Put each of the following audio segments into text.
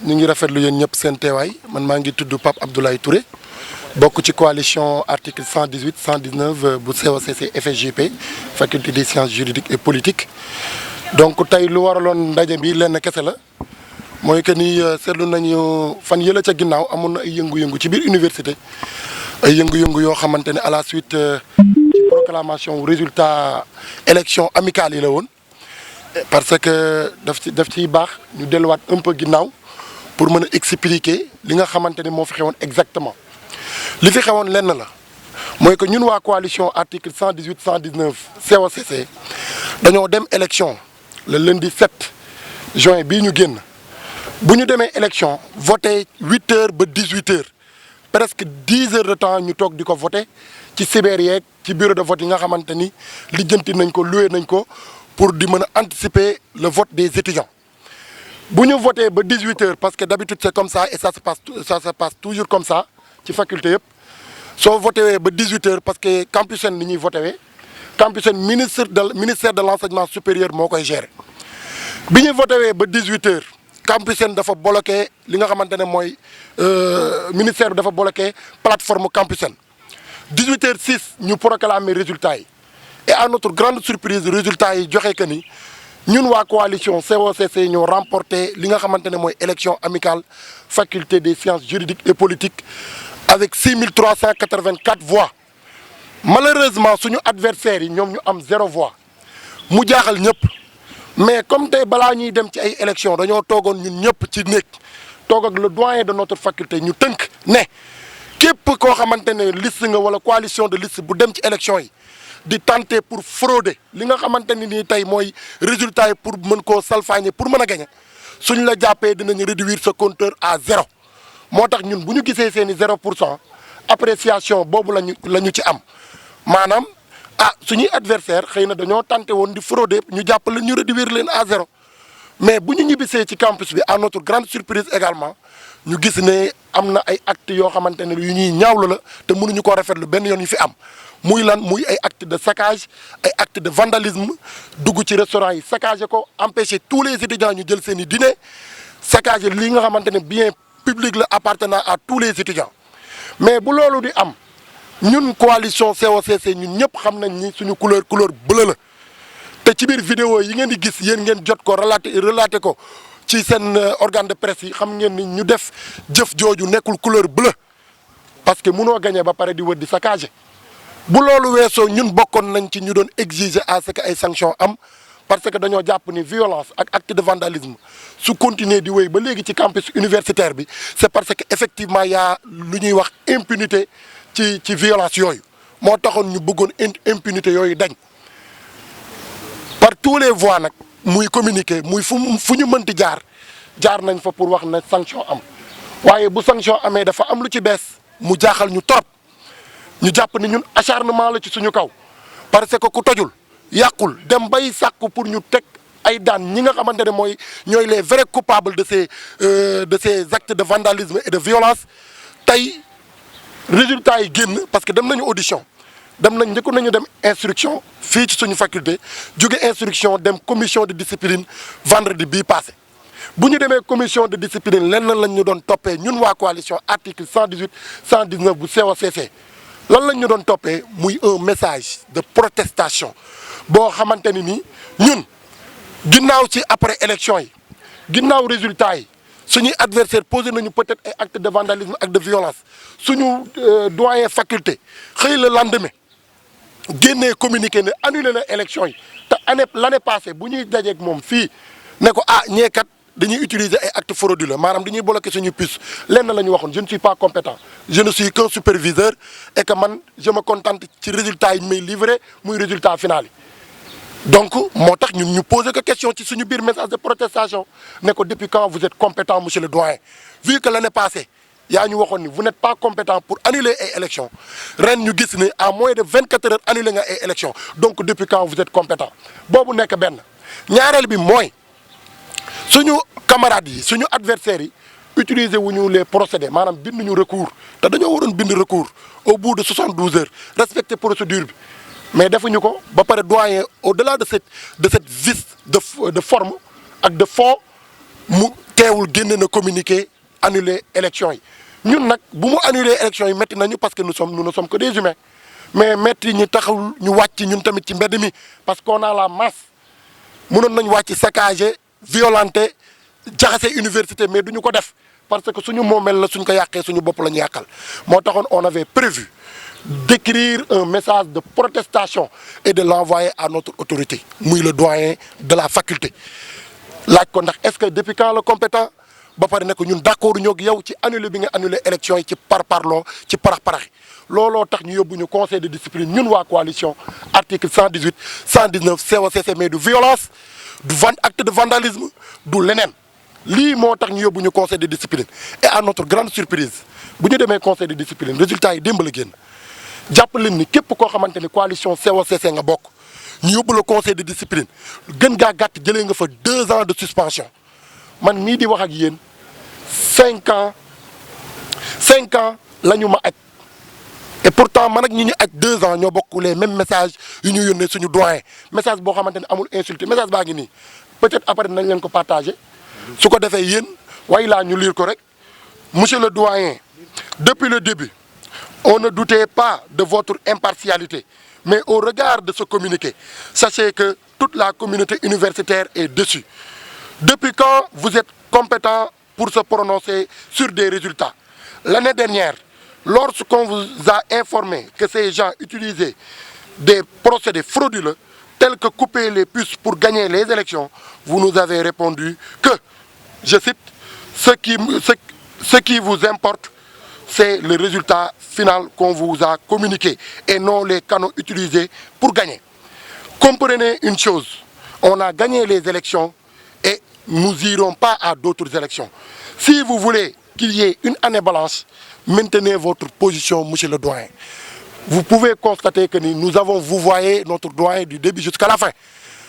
ñu ngi rafetlu yéen ñëpp seen teewaay man maa ngi tudd Pape Abdoulaye Touré bokk ci coalition article 118 119 bu COCC FSJP faculté des sciences juridiques et politiques. donc tey lu waraloon ndaje bi lenn kese la mooy que ni seetlu nañu fan yële ca ginnaaw amoon na ay yëngu-yëngu ci biir université ay yëngu-yëngu yoo xamante ne à la suite ci proclamation résultat élection amicale yi la woon. parce que daf ciy baax ñu delluwaat un peu ginnaaw pour mën a expliquer li nga xamante ne moo fi xewoon exactement li fi xewoon lenn la mooy que ñun waa coalition article 118 119 COCC dañoo dem élection le lundi 7 juin bii ñu génn bu ñu demee élection voté 8h ba 18h presque 10 heures de temps ñu toog di ko voté ci cyber yeeg ci bureau de vote yi nga xamante ni lijjanti nañ ko loué nañ ko. pour di mën a anticiper le vote des étudiants bu ñu voté ba 18h parce que d'habitude c'est comme ça et ça se passe toujours comme ça ci faculté yëpp soo voté ba 18h parce que Campus Sène ni ñuy voté wee Campus Sène ministère de l'enseignement supérieur moo koy gérer bi ñu voté wee ba 18h Campus Sène dafa bloqué li nga xamante ne mooy ministère bi dafa bloqué plateforme Campus Sène 18h06 ñu proclamer résultats yi. et à notre grande surprise résultat yi joxe que ni ñun waa coalition COCC ñoo remporté li nga xamante ne mooy élection amicale faculté des sciences juridiques et politiques avec 6384 voix malheureusement suñu adversaires yi ñoom ñu am 0 voix mu jaaxal ñëpp mais comme tey balaa ñuy dem ci ay élections dañoo toogoon ñun ñëpp ci néeg toog ak le doyen de notre faculté ñu tënk ne képp koo xamante ne liste nga wala coalition de liste bu dem ci élections yi. di tenter pour frauder li nga xamante ni nii tey mooy résultat yi pour mën koo salfaañe pour mën a gagner suñ la jàppee dinañ réduire sa compteur à 0 moo tax ñun bu ñu gisee seen i 0% appréciation boobu la ñu ci am maanaam suñuy adversaire xëy na dañoo tenté woon di frauder ñu jàppale ñu réduire leen à 0 mais bu ñu ñibbisee ci campus bi à notre grande surprise également ñu gis ne am na ay actes yoo xamante ne yu ñuy ñaawlu la te mënuñu ko rafetlu benn yoon yu fi am. muy lan muy ay actes de saccage ay actes de vandalisme dugg ci restaurant yi saccagé ko empêcher tous les étudiants ñu jël seen i dîner saccagé li nga xamante ne bien public la appartenant à tous les étudiants mais bu loolu di am ñun coalition COCC ñun ñëpp xam nañ ni suñu couleur bleue la te ci biir vidéo yi ngeen di gis yéen ngeen jot ko relaté ko ci seen organe de presse yi xam ngeen ni ñu def jëf jooju nekkul couleur bleue parce que mënoo gagné ba pare di wër di saccagé. bu loolu weesoo ñun bokkoon nañ ci ñu doon exiger à ce que ay sanctions am parce que dañoo jàpp ni violence ak acte de vandalisme su continuer di wéy ba léegi ci campus universitaire bi c'est parce que effectivement y a lu ñuy wax impunité ci violence yooyu moo taxoon ñu bëggoon impunité yooyu dañ par tous les voies nag muy communiquer muy fu ñu mënti jaar nañ fa pour wax na sanction am waaye bu sanction amee dafa am lu ci bees mu jaaxal ñu trop. ñu jàpp ni ñun acharnement la ci suñu kaw parce que ku tojul yàqul dem bay sàkku pour ñu teg ay daan ñi nga xamante ne ñooy les vrais coupables de ces actes de vandalisme et de violence tey résultats yi génn parce que dem nañu audition njëkkoon nañu dem instruction fii ci suñu faculté jóge instruction dem commission de discipline vendredi bii passé bu ñu demee commission de discipline lenn lañ ñu doon toppee ñun waa coalition article 118 119 bu COCC lan lañ ñu doon toppee muy un message de protestation boo xamante ni nii ñun ginnaaw ci après élection yi ginnaaw résultat yi suñuy adversaire posé nañu peut-être ay actes de vandalisme ak de violence suñu doyen faculté xëy le lendemain génnee communiqué ne annulé na élection yi te l'année passée bu ñuy dajeeg moom fii ne ko ñeekat dañuy utiliser ay actes frauduleux maanaam dañuy bloquer suñu puce lenn la ñu waxoon je ne suis pas compétent je ne suis qu'un superviseur et que man je me contente ci résultat yi may livré muy résultat final yi donc moo tax ñun ñu poser que question ci suñu biir message de protestation ne ko depuis quand vous êtes compétent monsieur le doyen vu que l'année passée yaa ñu waxoon ni vous n'êtes pas compétent pour annuler ay élections ren ñu gis ne à moins de 24 heures annulé nga ay élections donc depuis quand vous êtes compétent boobu nekk benn ñaareel bi mooy suñu camarades yi suñu adversaires yi utiliser wuñu les procédés maanaam binduñu recours te dañoo waroon bind recours au bout de 72 heures respecter procédure bi mais defuñu ko ba pare doyen au-delà de cette vice de forme ak de fond mu teewul génne na communiqué annuler élection yi ñun nag bu mu annuler élection yi métti nañu parce que nous ne sommes que des humains mais métti ñu taxawul ñu wàcc ñun tamit ci mbedd mi parce qu'on a la masse mënoon nañ wàcc saccager violenter jaxase université mais duñu ko def parce que suñu moomeel la suñ ko yàqee suñu bopp la ñu yàqal moo taxoon on avait prévu d'écrire un message de protestation et de l'envoyer à notre autorité muy le doyen de la faculté laaj ko ndax est-ce que depuis quand le compétent ba pare ne ko ñun d'accord ñoo yow ci annulé bi nga annulé élection yi ci parparloo ci parax-paraxi looloo tax ñu yóbbu ñu conseil de discipline ñun waa coalition article 118 119 COCC mais du violence du acte de vandalisme du leneen lii moo tax ñu yóbbu ñu conseil de discipline et à notre grande surprise bu ñu demee conseil de discipline résultat yi démb la génn jàpp leen ni képp koo xamante ni coalition COCC nga bokk ñu yóbbu la conseil de discipline gën gaa gàtt jëlee nga fa 2 ans de suspension man mii di wax ak yéen 5 ans la ñu ma aj et pourtant man ak ñi ñu aj 2 ans ñoo bokk les mêmes messages yu ñu yónnee suñu doyen message boo xamante ne amul insulte message baa ngi nii peut-être après nañ leen ko partager su ko defee yéen way laa ñu lire ko rek monsieur le doyen depuis le début on ne doutait pas de votre impartialité mais au regard de ce communiqué sachez que toute la communauté universitaire est dessus. Depuis quand vous êtes compétent pour se prononcer sur des résultats? L'année dernière, lorsqu'on vous a informé que ces gens utilisaient des procédés frauduleux tels que couper les puces pour gagner les élections, vous nous avez répondu que, je cite, ce qui vous importe, c'est le résultat final qu'on vous a communiqué et non les canaux utilisés pour gagner. Comprenez une chose, on a gagné les élections et nous n'irons pas à d'autres élections. Si vous voulez qu'il y ait une année blanche, maintenez votre position, monsieur le doyen. Vous pouvez constater que nous avons vouvoyé notre doyen du début jusqu'à la fin.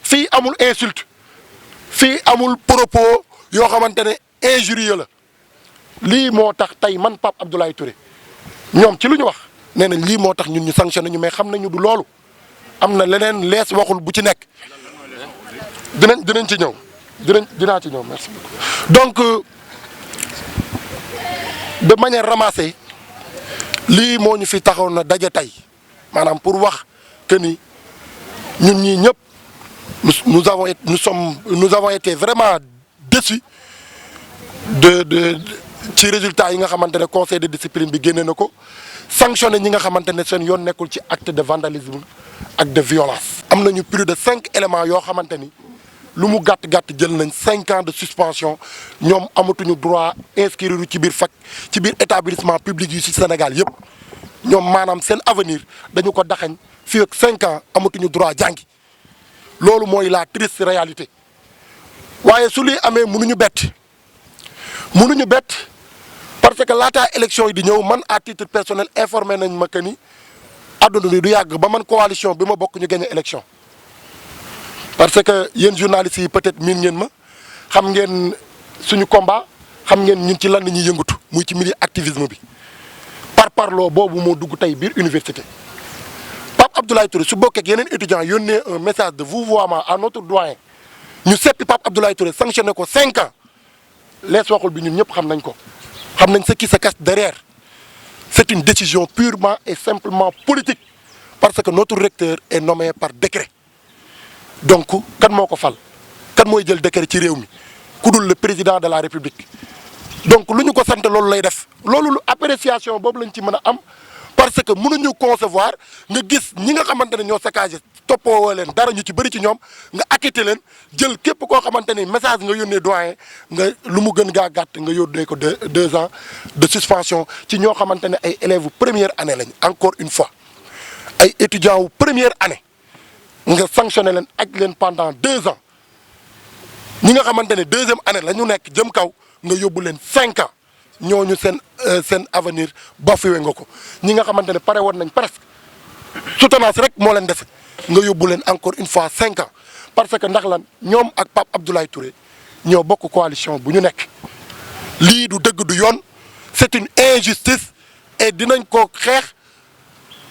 Fii amul insulte, fii amul propos yoo xamante ne injurieux la lii moo tax tey man Pape Abdoulaye Touré ñoom ci lu ñu wax nee nañ lii moo tax ñun ñu sanctionné ñu mais xam nañu du loolu am na leneen lees waxul bu ci nekk dinañ ci ñëw dinaa ci ñëw merci beaucoup. Donc de manière ramassée lii moo ñu fi taxaw na daje tey maanaam pour wax que ni ñun ñii ñëpp nous avons été vraiment déçus ci résultats yi nga xamante ne conseil de discipline bi génne na ko sanctionné ñi nga xamante ne seen yoon nekkul ci acte de vandalisme ak de violence. am nañu plus de 5 éléments yoo xamante ni lu mu gàtt jël nañ 5 ans de suspension ñoom amatuñu droit inscrire ci biir fac ci biir établissement public yu ci Sénégal yëpp ñoom maanaam seen avenir dañu ko daxañ fii ak 5 ans amatuñu droit jàngi loolu mooy la triste réalité waaye su luy amee mënuñu bett parce que laataa élection yi di ñëw man à titre personnel informé nañ ma que ni àdduna bi du yàgg ba man coalition bi ma bokk ñu gagné élection. parce que yéen journalistes yi peut-être miin ngeen ma xam ngeen suñu combat xam ngeen ñun ci lan la ñuy yëngatu muy ci milieu activisme bi parloo boobu moo dugg tey biir université. Pape Abdoulaye Touré su bokkee ak yeneen étudiants yónnee un message de vouvoiement à notre doyen ñu seppi Pape Abdoulaye Touré sanctionné ko 5 ans lees waxul bi ñun ñëpp xam nañ ko. xam nañ ce qui se cache derrière c'est une décision purement et simplement politique parce que notre recteur est nommé par décret donc kan moo ko fal kan mooy jël décret ci réew mi ku dul le président de la république donc lu ñu ko sant loolu lay def loolu lu appréciation boobu lañ ci mën a am parce que mënuñu concevoir nga gis ñi nga xamante ne ñoo saccagé toppoo leen dara ñu ci bëri ci ñoom nga acquitté leen jël képp koo xamante ni message nga yónnee doyen nga lu mu gën gaa gàtt nga yónnee ko 2 ans de suspension ci ñoo xamante ne ay élèves première année lañ encore une fois ay étudiants wu première année nga sanctionné leen ak leen pendant 2 ans ñi nga xamante ne 2e année la ñu nekk jëm kaw nga yóbbu leen 5 ans ñooñu seen avenir bafoué nga ko ñi nga xamante ne pare woon nañ presque soutenance rek moo leen dese nga yóbbu leen encore une fois 5 ans parce que ndax lan ñoom ak Pape Abdoulaye Touré ñoo bokk coalition bu ñu nekk lii du dëgg du yoon c'est une injustice et dinañ ko xeex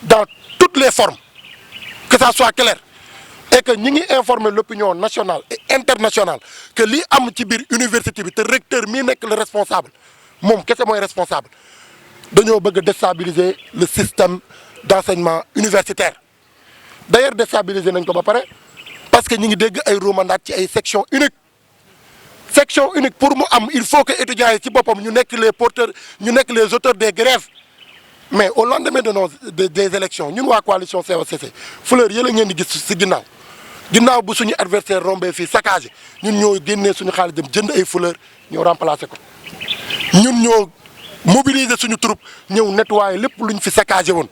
dans toutes les formes que ça soit clair et que ñi ngi informer l'opinion nationale et internationale que li am ci biir université bi te recteur mii nekk le responsable moom kese mooy responsable dañoo bëgg a déstabiliser le système d'enseignement universitaire d'ailleurs déstabiliser nañ ko ba pare parce que ñi ngi dégg ay romandaat ci ay section unique pour mu am il faut que étudiants yi ci boppam ñu nekk les porteurs ñu nekk les auteurs des grèves mais au lendemain des élections ñun waa coalition COCC fleur yëla ngeen di gis si ginnaaw bu suñu adversaire rombé fii saccagé ñun ñoo génnee suñu xaalis dem jënd ay fleur ñoo remplacer ko ñun ñoo mobiliser suñu troupe ñëw nettoyer lépp luñ fi saccagé woon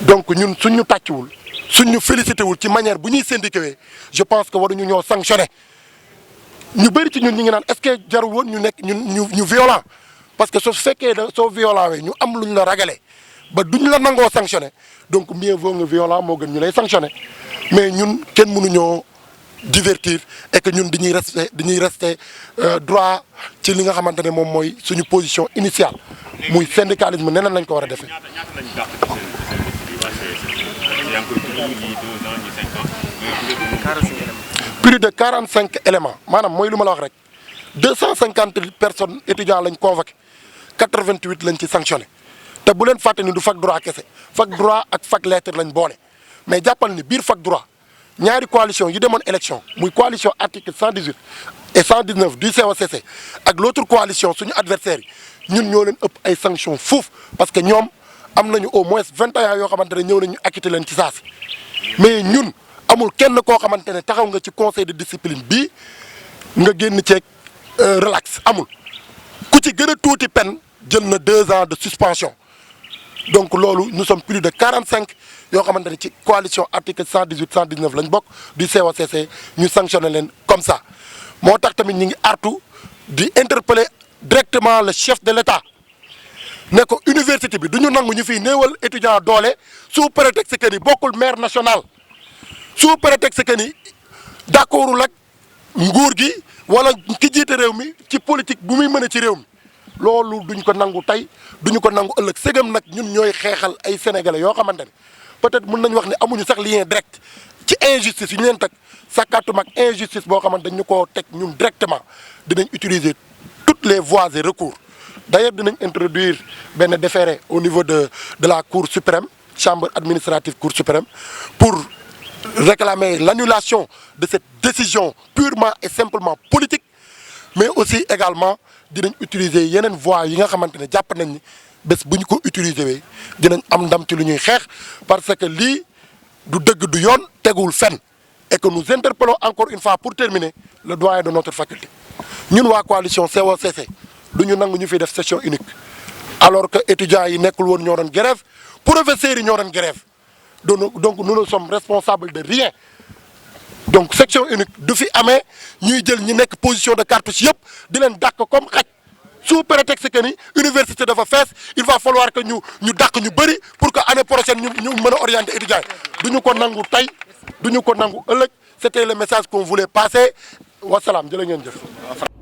donc ñun suñu tàccuwul suñu félicité wul ci manière bu ñuy syndiqué je pense que waruñu ñoo sanctionné ñu bëri ci ñun ñi ngi naan est-ce que jarul woon ñu nekk ñu violent parce que soo fekkee soo violent wee ñu am luñ la ragalee ba duñ la nangoo sanctionné donc mieux vaut nga violent moo gën ñu lay sanctionné mais ñun kenn mënuñoo divertir et que ñun dañuy rester droit ci li nga xamante ne moom mooy suñu position initiale muy syndicalisme neneen lañ ko war a defee. plus de 45 éléments maanaam mooy lu ma la wax rek 250 personnes étudiants lañ convoqué 88 lañ ci sanctionné te bu leen fàtte ni du fac droit kese fac droit ak fac lettre lañ boole mais jàppal ni biir fac droit ñaari coalition yi demoon élection muy coalition article 118 et 119 du COCC ak l'autre coalition suñu adversaire yi ñun ñoo leen ëpp ay sanctions fuuf parce que ñoom am nañu au moins 21 yoo xamante ne ñëw nañu acquitté leen ci saasi mais ñun amul kenn koo xamante ne taxaw nga ci conseil de discipline bii nga génn ceeg relax amul ku ci gën a tuuti peine jël na 2 ans de suspension donc loolu nous sommes plus de 45 yoo xamante ne ci coalition article 118 119 lañ bokk du COCC ñu sanctionné leen comme ça moo tax tamit ñi ngi artu di interpeller directement le chef de l'État ne ko université bi du ñu nangu ñu fiy néewal étudiant doole sous prétexte que ni bokkul maire national sous prétexte que ni d'accordul ak nguur gi wala ki jiite réew mi ci politique bu muy mën a ci réew mi loolu duñ ko nangu tey duñu ko nangu ëllëg ségam nag ñun ñooy xeexal ay sénégalais yoo xamante ne peut-être mën nañu wax ne amuñu sax lien direct ci injustice yu ñu leen teg sàkkaatuma ak injustice boo xamante dañ ñu koo teg ñun directement dinañ utiliser toutes les voies et recours d'ailleurs dinañ introduire benn déféré au niveau de la Cour suprême chambre administrative Cour suprême pour réclamer l'annulation de cette décision purement et simplement politique mais aussi également dinañ utiliser yeneen voies yi nga xamante ne jàpp nañ ni bés bu ñu ko utiliser wee dinañ am ndam ci lu ñuy xeex parce que lii du dëgg du yoon teguwul fenn et que nous interpellons encore une fois pour terminer le doyen de notre faculté ñun waa coalition COCC du ñu nangu ñu fiy def session unique alors que étudiants yi nekkul woon ñoo doon grève professeurs yi ñoo doon grève donc nous ne sommes responsables de rien donc section unique du fi amee ñuy jël ñi nekk position de cartouche yëpp di leen dàq comme xaj sous prétexte que ni université dafa fees il va falloir que ñu dàq ñu bëri pour que année prochaine ñu mën a orienter étudiants yi du ñu ko nangu tey du ñu ko nangu ëllëg c'était le message qu'on voulait passer wasalaam jërë ngeen jëf